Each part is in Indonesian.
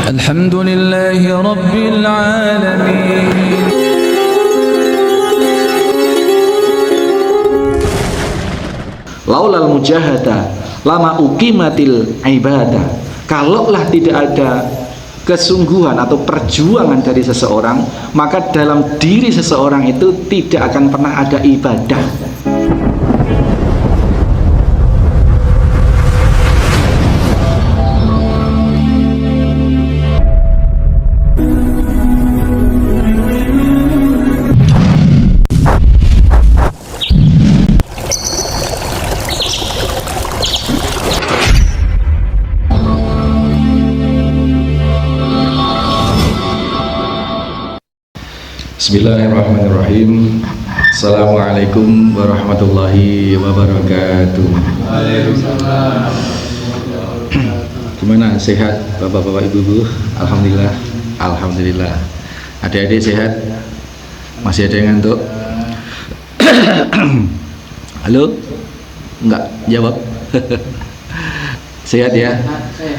Alhamdulillahi Rabbil Alamin. Laulal mujahada lama uqimatil ibadah. Kalaulah tidak ada kesungguhan atau perjuangan dari seseorang, maka dalam diri seseorang itu tidak akan pernah ada ibadah. Bismillahirrahmanirrahim. Assalamualaikum warahmatullahi wabarakatuh. Gimana, sehat bapak-bapak, ibu-ibu? Alhamdulillah. Alhamdulillah. Adik-adik sehat? Masih ada yang ngantuk? Halo? Enggak jawab. Sehat ya?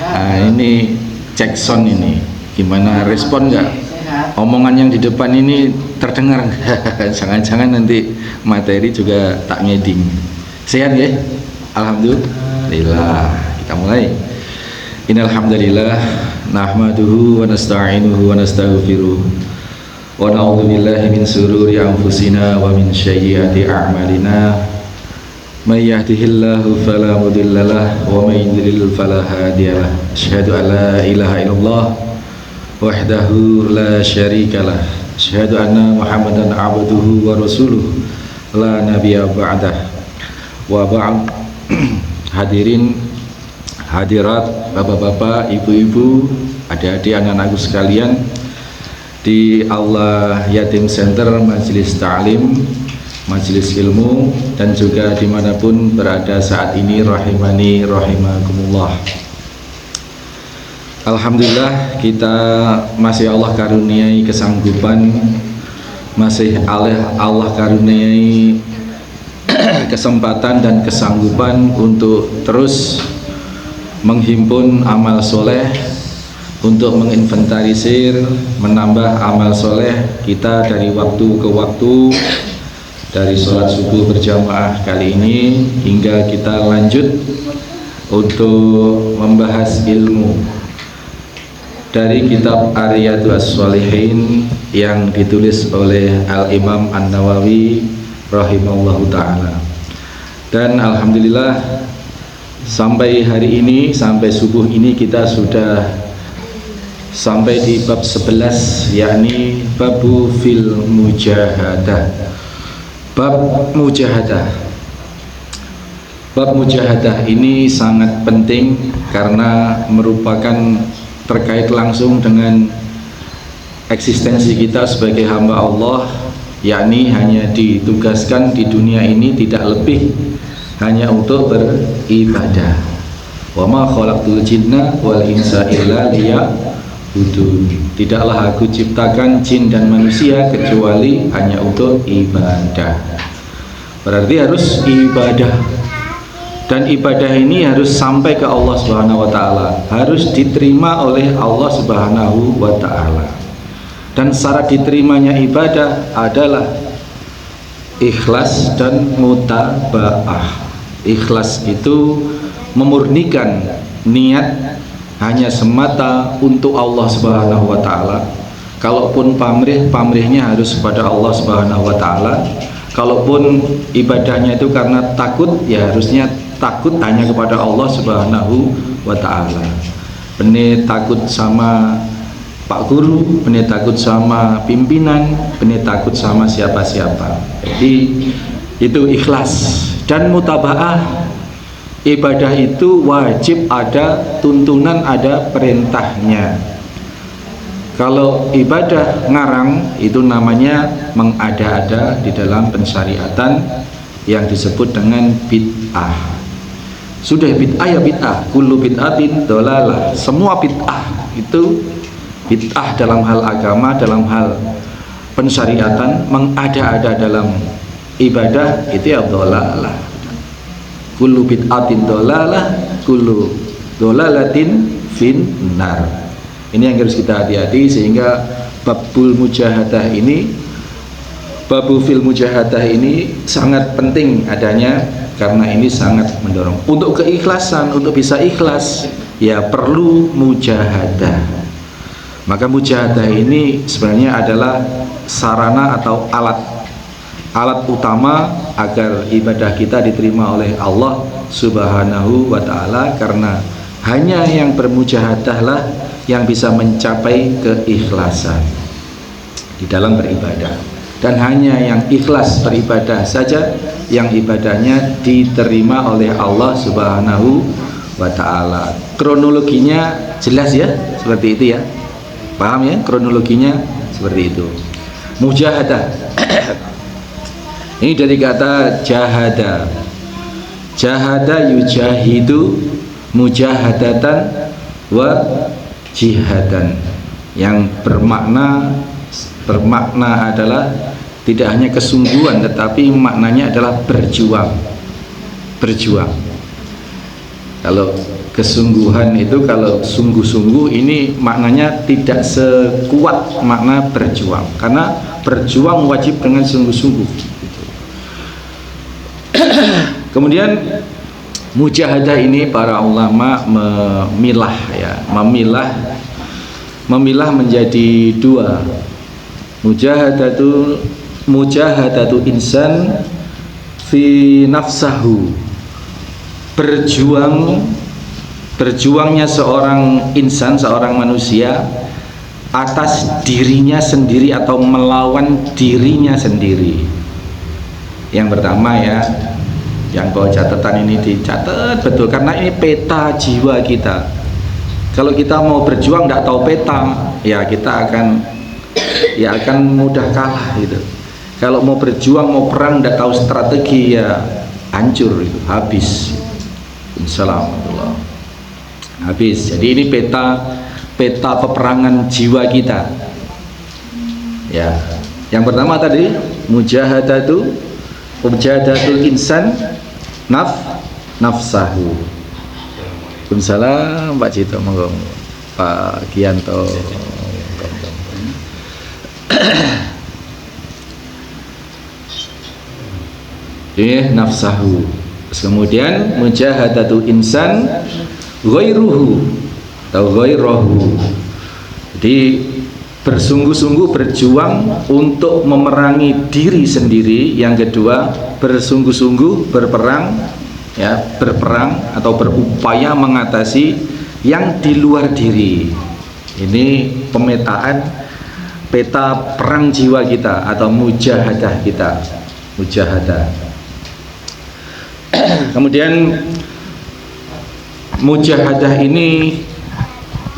Nah, ini cek sound ini. Gimana, respon enggak? Omongan yang di depan ini terdengar? Jangan-jangan nanti materi juga tak ngeding. Sehat ya? Alhamdulillah. Kita mulai. Innal hamdalillah nahmaduhu wa nasta'inuhu wa nastaghfiruh wa na'udzu billahi min shururi anfusina wa min sayyiati a'malina. May yahdihillahu fala mudhillalah wa may yudlil fala hadiyalah. Asyhadu an la ilaha illallah wahdahu la syarikalah, asyhadu anna Muhammadan abduhu wa rasuluh la nabiyya ba'dah. Wa ba'd. Hadirin hadirat, bapak-bapak, ibu-ibu, adik-adik, anak-anakku sekalian, di Aula Yatim Center, Majelis Ta'lim, Majelis Ilmu, dan juga dimanapun berada saat ini, rahimani rahimakumullah. Alhamdulillah, kita masih Allah karuniai kesanggupan, masih Allah karuniai kesempatan dan kesanggupan untuk terus menghimpun amal soleh, untuk menginventarisir, menambah amal soleh kita dari waktu ke waktu, dari sholat subuh berjamaah kali ini hingga kita lanjut untuk membahas ilmu dari kitab Riyadhus Shalihin yang ditulis oleh Al-Imam An-Nawawi rahimahullahu ta'ala. Dan alhamdulillah, sampai hari ini, sampai subuh ini, kita sudah sampai di bab 11, yakni babu fil mujahadah. Bab mujahadah. Bab mujahadah ini sangat penting karena merupakan terkait langsung dengan eksistensi kita sebagai hamba Allah, yakni hanya ditugaskan di dunia ini tidak lebih hanya untuk beribadah. Wa ma khalaqtul jinna wal insa illa liya'budun. Tidaklah aku ciptakan jin dan manusia kecuali hanya untuk ibadah. Berarti harus ibadah. Dan ibadah ini harus sampai ke Allah Subhanahu wa ta'ala, harus diterima oleh Allah Subhanahu wa ta'ala. Dan syarat diterimanya ibadah adalah ikhlas dan mutaba'ah. Ikhlas itu memurnikan niat hanya semata untuk Allah Subhanahu wa ta'ala. Kalaupun pamrihnya harus kepada Allah Subhanahu wa ta'ala. Kalaupun ibadahnya itu karena takut, ya harusnya takut hanya kepada Allah Subhanahu wa ta'ala. Benih takut sama Pak Guru, benih takut sama pimpinan, benih takut sama siapa-siapa. Jadi itu ikhlas. Dan mutaba'ah, ibadah itu wajib ada tuntunan, ada perintahnya. Kalau ibadah ngarang, itu namanya mengada-ada di dalam pensyariatan yang disebut dengan bid'ah. Sudah bid'ah ya bid'ah, kullu bid'atin dolalah. Semua bid'ah itu bid'ah dalam hal agama, dalam hal pensyariatan, mengada-ada dalam ibadah, itu ya dolalah. Kullu bid'atin dolalah, kullu dolalatin finnar. Ini yang harus kita hati-hati, sehingga babul mujahadah ini, babu fil mujahadah ini sangat penting adanya, karena ini sangat mendorong untuk keikhlasan. Untuk bisa ikhlas ya perlu mujahadah. Maka mujahadah ini sebenarnya adalah sarana atau alat utama agar ibadah kita diterima oleh Allah Subhanahu wa ta'ala, karena hanya yang bermujahadahlah yang bisa mencapai keikhlasan di dalam beribadah, dan hanya yang ikhlas beribadah saja yang ibadahnya diterima oleh Allah Subhanahu wa ta'ala. Kronologinya jelas ya, seperti itu ya, paham ya, kronologinya seperti itu. Mujahadah ini dari kata jahada. Jahada yujahidu mujahadatan wa jihadan, yang bermakna adalah tidak hanya kesungguhan, tetapi maknanya adalah berjuang. Kalau kesungguhan itu, kalau sungguh-sungguh, ini maknanya tidak sekuat makna berjuang, karena berjuang wajib dengan sungguh-sungguh. Kemudian mujahadah ini para ulama memilah menjadi dua. Mujahadatu insan fi nafsahu, berjuangnya seorang insan, seorang manusia atas dirinya sendiri atau melawan dirinya sendiri. Yang pertama ya, yang bawa catatan ini dicatat betul, karena ini peta jiwa kita. Kalau kita mau berjuang tidak tahu peta, ya kita akan mudah kalah gitu. Kalau mau berjuang, mau perang tidak tahu strategi, ya hancur itu, habis. Insyaallah habis. Jadi ini peta peperangan jiwa kita. Ya, yang pertama tadi mujahadatul insan nafsahu. Waalaikumsalam Pak Cito, monggo Pak Gianto. Nafsahu. Terus kemudian mujahadatul insan ghairuhu atau ghairahu. Jadi bersungguh-sungguh berjuang untuk memerangi diri sendiri. Yang kedua, bersungguh-sungguh berperang atau berupaya mengatasi yang di luar diri. Ini pemetaan peta perang jiwa kita atau mujahadah kita. Mujahadah. Kemudian mujahadah ini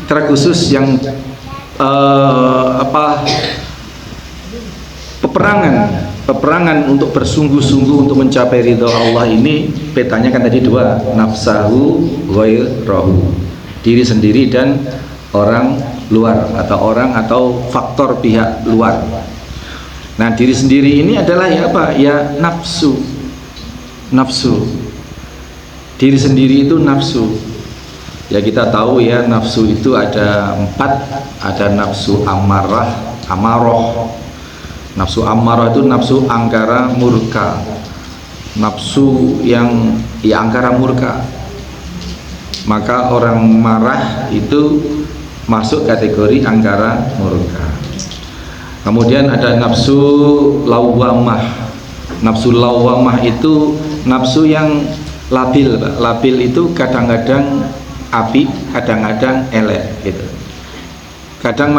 terkhusus yang peperangan untuk bersungguh-sungguh untuk mencapai ridho Allah. Ini petanya kan tadi dua, nafsahu ghairahu, diri sendiri dan orang luar atau faktor pihak luar. Nah, diri sendiri ini adalah ya apa? Ya nafsu. Diri sendiri itu nafsu. Ya kita tahu ya, nafsu itu ada 4. Ada nafsu amarah. Nafsu amarah itu nafsu angkara murka. Nafsu yang ya angkara murka. Maka orang marah itu masuk kategori angkara murka. Kemudian ada nafsu lawamah. Nafsu lawamah itu nafsu yang labil, Pak. Labil itu kadang-kadang api, kadang-kadang elek gitu. Kadang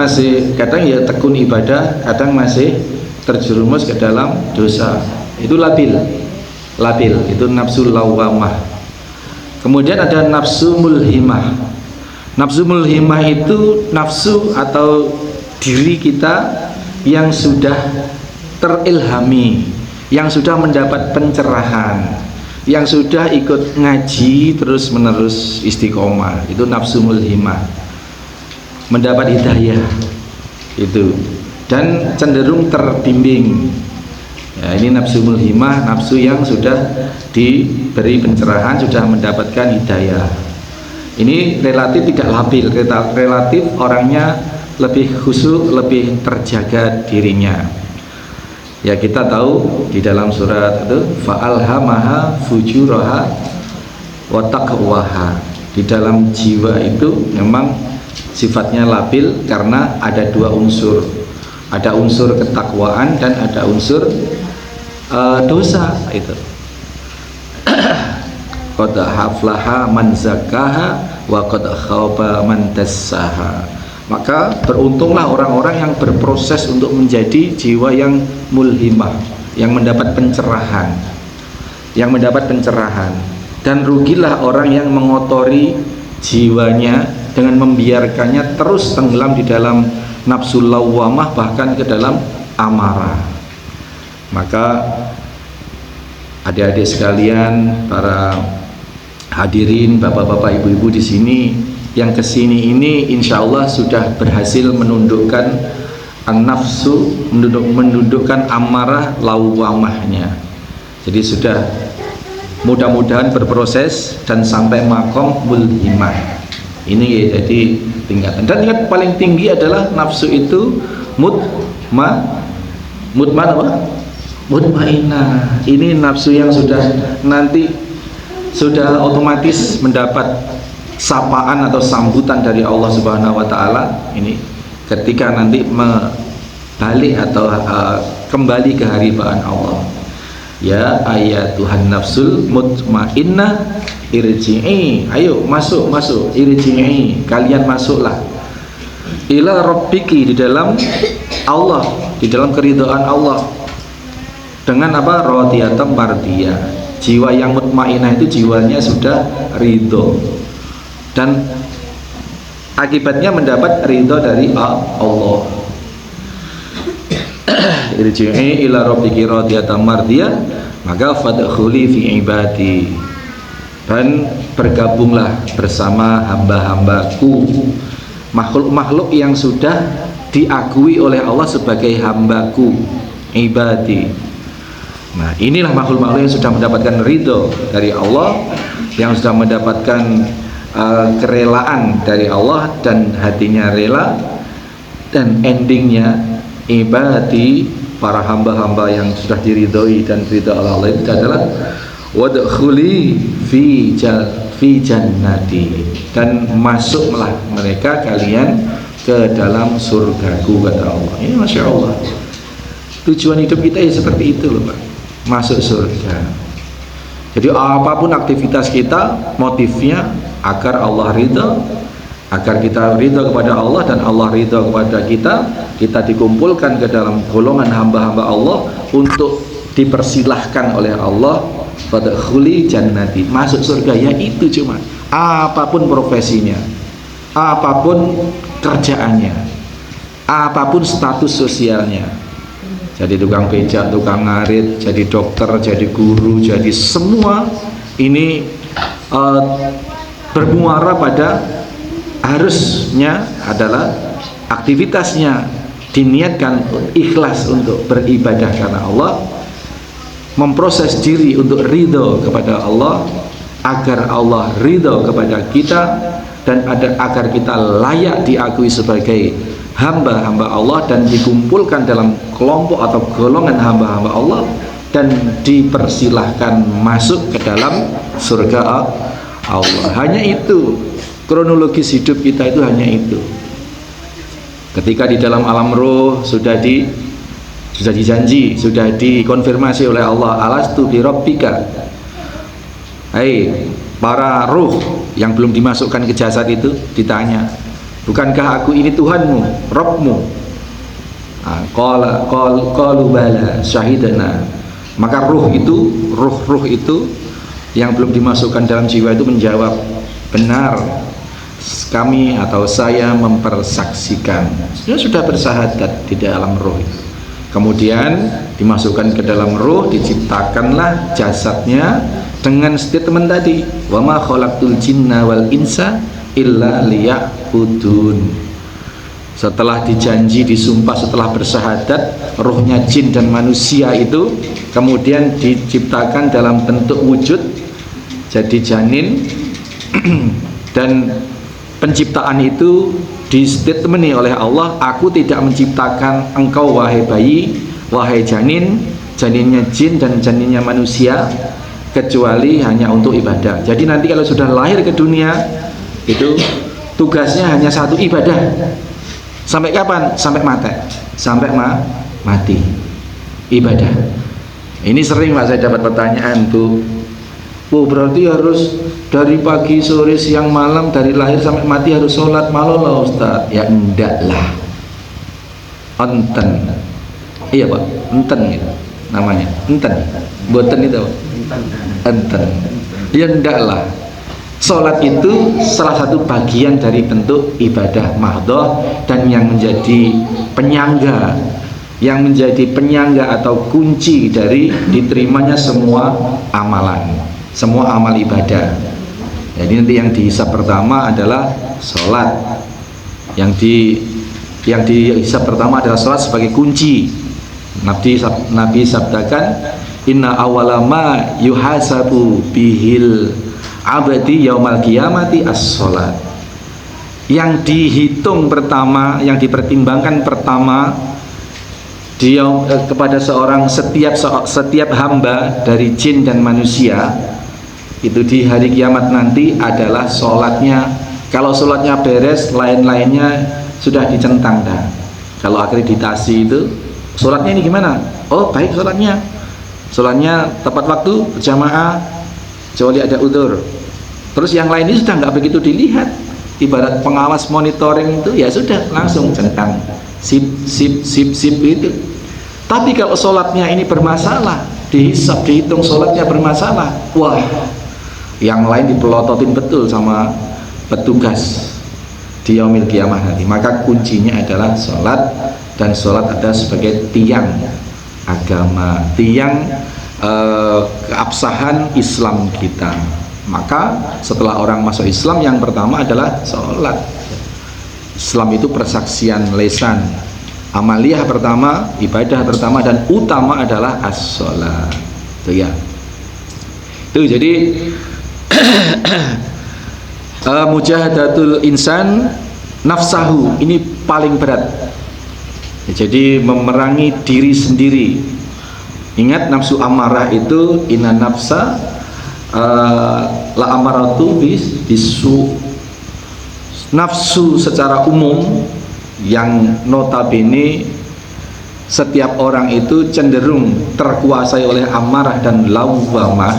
ya tekun ibadah, kadang masih terjerumus ke dalam dosa. Itu labil itu nafsu lawamah. Kemudian ada nafsu mulhimah. Nafsu mulhimah itu nafsu atau diri kita yang sudah terilhami, yang sudah mendapat pencerahan, yang sudah ikut ngaji terus menerus istiqomah. Itu nafsu mulhimah, mendapat hidayah itu, dan cenderung terbimbing. Ya, ini nafsu mulhimah, nafsu yang sudah diberi pencerahan, sudah mendapatkan hidayah. Ini relatif tidak labil, relatif orangnya lebih khusyuk, lebih terjaga dirinya. Ya kita tahu di dalam surat itu fa'alhamaha fujuraha wa taqwaha. Di dalam jiwa itu memang sifatnya labil karena ada dua unsur. Ada unsur ketakwaan dan ada unsur dosa itu. Qad haflaha man zakkaha wa qad khaba man dassaha. Maka beruntunglah orang-orang yang berproses untuk menjadi jiwa yang mulhimah, yang mendapat pencerahan, dan rugilah orang yang mengotori jiwanya dengan membiarkannya terus tenggelam di dalam nafsu lawwamah, bahkan ke dalam amarah. Maka adik-adik sekalian, para hadirin, bapak-bapak, ibu-ibu di sini yang kesini ini insya Allah sudah berhasil menundukkan an-nafsu, menundukkan amarah lawwamahnya. Jadi sudah mudah-mudahan berproses dan sampai makom mulhimah. Ini jadi tingkatan. Dan yang paling tinggi adalah nafsu itu mutmainah. Ini nafsu yang sudah nanti sudah otomatis mendapat sapaan atau sambutan dari Allah Subhanahu wa taala. Ini ketika nanti balik atau kembali ke haribaan Allah. Ya ayatuhan nafsul mutmainnah irji'i, ayo masuk irji'i, kalian masuklah ila rabbiki, di dalam Allah, di dalam keridhaan Allah, dengan apa? Radiyatan mardiyah. Jiwa yang mutmainnah itu jiwanya sudah ridho dan akibatnya mendapat ridho dari Allah. Irji'i ila rabbiki radiyatan mardiyah, maka fadkhuli fi ibadi, dan bergabunglah bersama hamba-hambaku, makhluk-makhluk yang sudah diakui oleh Allah sebagai hambaku, ibadi. Nah, inilah makhluk-makhluk yang sudah mendapatkan ridho dari Allah, yang sudah mendapatkan kerelaan dari Allah dan hatinya rela, dan endingnya ibadi, para hamba-hamba yang sudah diridhoi dan ridha Allah itu adalah wadkhuli fi jannati, dan masuklah mereka kalian ke dalam surgaku, kata Allah. Ini Masya Allah, tujuan hidup kita ya seperti itu loh Pak, masuk surga. Jadi apapun aktivitas kita, motifnya agar Allah ridha, agar kita ridha kepada Allah dan Allah ridha kepada kita. Kita dikumpulkan ke dalam golongan hamba-hamba Allah untuk dipersilahkan oleh Allah fadkhuli jannati, masuk surga. Ya itu cuma, apapun profesinya, apapun kerjaannya, apapun status sosialnya, jadi tukang becak, tukang ngarit, jadi dokter, jadi guru, jadi semua ini bermuara pada harusnya adalah aktivitasnya diniatkan ikhlas untuk beribadah karena Allah, memproses diri untuk ridho kepada Allah, agar Allah ridho kepada kita, dan agar kita layak diakui sebagai hamba-hamba Allah dan dikumpulkan dalam kelompok atau golongan hamba-hamba Allah dan dipersilahkan masuk ke dalam surga Allah. Hanya itu kronologis hidup kita, itu hanya itu. Ketika di dalam alam roh sudah dijanji, sudah dikonfirmasi oleh Allah, alastu bi rabbika, hai para ruh yang belum dimasukkan ke jasad itu ditanya, bukankah aku ini Tuhanmu, Rabbmu? Qalu bala syahidana. Maka ruh itu yang belum dimasukkan dalam jiwa itu menjawab, benar, kami atau saya mempersaksikan. Sudah bersahadat di dalam roh itu. Kemudian dimasukkan ke dalam roh, diciptakanlah jasadnya dengan statement tadi, wa ma khalaqtul jinna wal insa illa liya'budun. Setelah dijanji, disumpah, setelah bersahadat, rohnya jin dan manusia itu kemudian diciptakan dalam bentuk wujud, jadi janin Dan penciptaan itu distatementi oleh Allah, aku tidak menciptakan engkau wahai bayi, wahai janin, janinnya jin dan janinnya manusia, kecuali hanya untuk ibadah. Jadi nanti kalau sudah lahir ke dunia itu tugasnya hanya satu, ibadah. Sampai kapan? Sampai mati. Sampai mati. Ibadah. Ini sering Pak saya dapat pertanyaan, Bu. Bu, berarti harus dari pagi, sore, siang, malam, dari lahir sampai mati harus sholat malam lah Ustaz. Ya enggak lah. Enten. Iya Pak, enten gitu namanya. Enten. Boten itu Pak. Enten. Ya enggak lah. Sholat itu salah satu bagian dari bentuk ibadah mahdhah dan yang menjadi penyangga atau kunci dari diterimanya semua amalan, semua amal ibadah. Jadi nanti yang dihisab pertama adalah sholat. Yang dihisab pertama adalah sholat sebagai kunci. Nabi sabdakan, inna awalama yuhasabu bihil abadi yaumal qiyamati as-sholat. Yang dihitung pertama, yang dipertimbangkan pertama kepada setiap hamba dari jin dan manusia itu di hari kiamat nanti adalah sholatnya. Kalau sholatnya beres, lain-lainnya sudah dicentang dah. Kalau akreditasi itu sholatnya ini gimana? Oh baik sholatnya tepat waktu, berjamaah, kecuali ada udzur. Terus yang lain ini sudah nggak begitu dilihat, ibarat pengawas monitoring itu ya sudah langsung centang sip itu. Tapi kalau sholatnya ini bermasalah, dihisab, dihitung sholatnya bermasalah, wah, yang lain dipelototin betul sama petugas di yaumil qiyamah nanti. Maka kuncinya adalah sholat, dan sholat ada sebagai tiang agama, tiang keabsahan Islam kita. Maka setelah orang masuk Islam, yang pertama adalah sholat. Islam itu persaksian lesan, amaliyah pertama, ibadah pertama dan utama adalah as-sholat. Itu ya. Itu jadi mujahadatul insan nafsahu ini paling berat. Jadi memerangi diri sendiri. Ingat, nafsu amarah itu inna nafsa la amaratu bisu. Nafsu secara umum yang notabene setiap orang itu cenderung terkuasai oleh amarah dan lawwamah.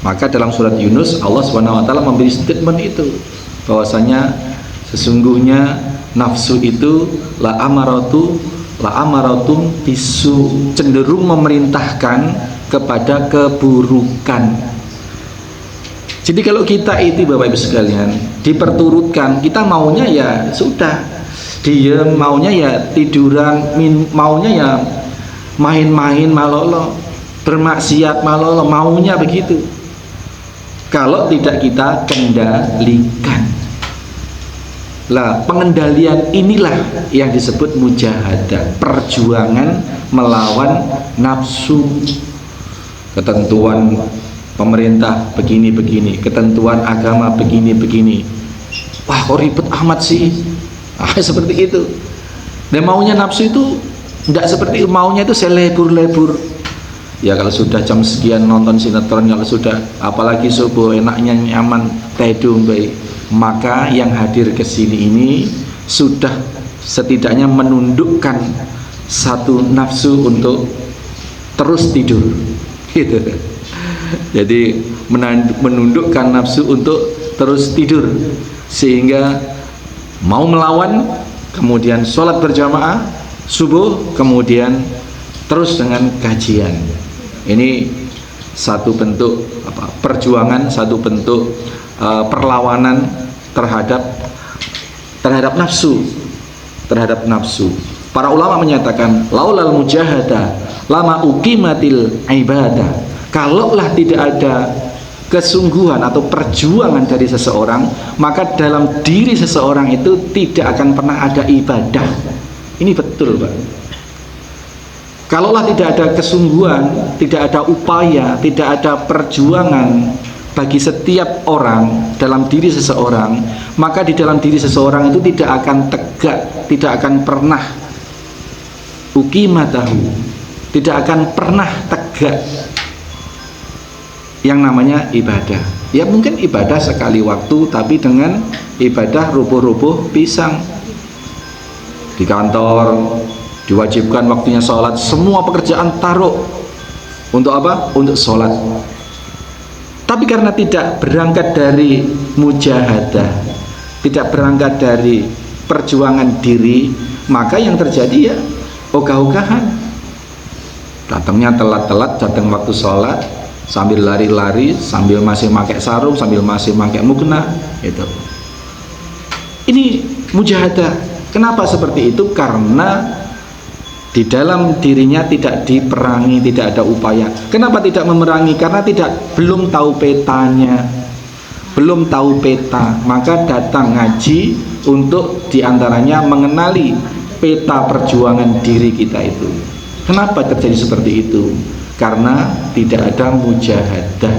Maka dalam surat Yunus Allah SWT memberi statement itu, bahwasanya sesungguhnya nafsu itu la amaratum bisu, cenderung memerintahkan kepada keburukan. Jadi kalau kita itu Bapak Ibu sekalian diperturutkan, kita maunya ya sudah diem, maunya ya tiduran, maunya ya main-main malolo, bermaksiat malolo, maunya begitu. Kalau tidak kita kendalikan. Lah, pengendalian inilah yang disebut mujahadah, perjuangan melawan nafsu. Ketentuan pemerintah begini-begini, ketentuan agama begini-begini. Wah, kok ribet amat sih? Seperti itu. Dan maunya nafsu itu tidak seperti itu, maunya itu selebur-lebur. Ya kalau sudah jam sekian nonton sinetron, kalau sudah apalagi subuh enaknya nyaman tidur baik, maka yang hadir ke sini ini sudah setidaknya menundukkan satu nafsu untuk terus tidur gitu. Jadi menundukkan nafsu untuk terus tidur, sehingga mau melawan, kemudian sholat berjamaah subuh, kemudian terus dengan kajian. Ini satu bentuk perjuangan, satu bentuk perlawanan terhadap nafsu, Para ulama menyatakan laulal mujahadah lama uqimatil ibadah. Kalaulah tidak ada kesungguhan atau perjuangan dari seseorang, maka dalam diri seseorang itu tidak akan pernah ada ibadah. Ini betul Pak. Kalaulah tidak ada kesungguhan, tidak ada upaya, tidak ada perjuangan bagi setiap orang dalam diri seseorang, maka di dalam diri seseorang itu tidak akan tegak, tidak akan pernah uqimatahu, tidak akan pernah tegak yang namanya ibadah. Ya mungkin ibadah sekali waktu, tapi dengan ibadah rubuh-rubuh pisang. Di kantor diwajibkan waktunya sholat, semua pekerjaan taruh untuk apa? Untuk sholat. Tapi karena tidak berangkat dari mujahadah, tidak berangkat dari perjuangan diri, maka yang terjadi ya ogah-ogahan. Datangnya telat-telat, datang waktu sholat, sambil lari-lari, sambil masih pakai sarung, sambil masih pakai mukena, itu. Ini mujahadah. Kenapa seperti itu? Karena di dalam dirinya tidak diperangi, tidak ada upaya. Kenapa tidak memerangi? Karena belum tahu petanya, belum tahu peta. Maka datang ngaji untuk diantaranya mengenali peta perjuangan diri kita itu. Kenapa terjadi seperti itu? Karena tidak ada mujahadah.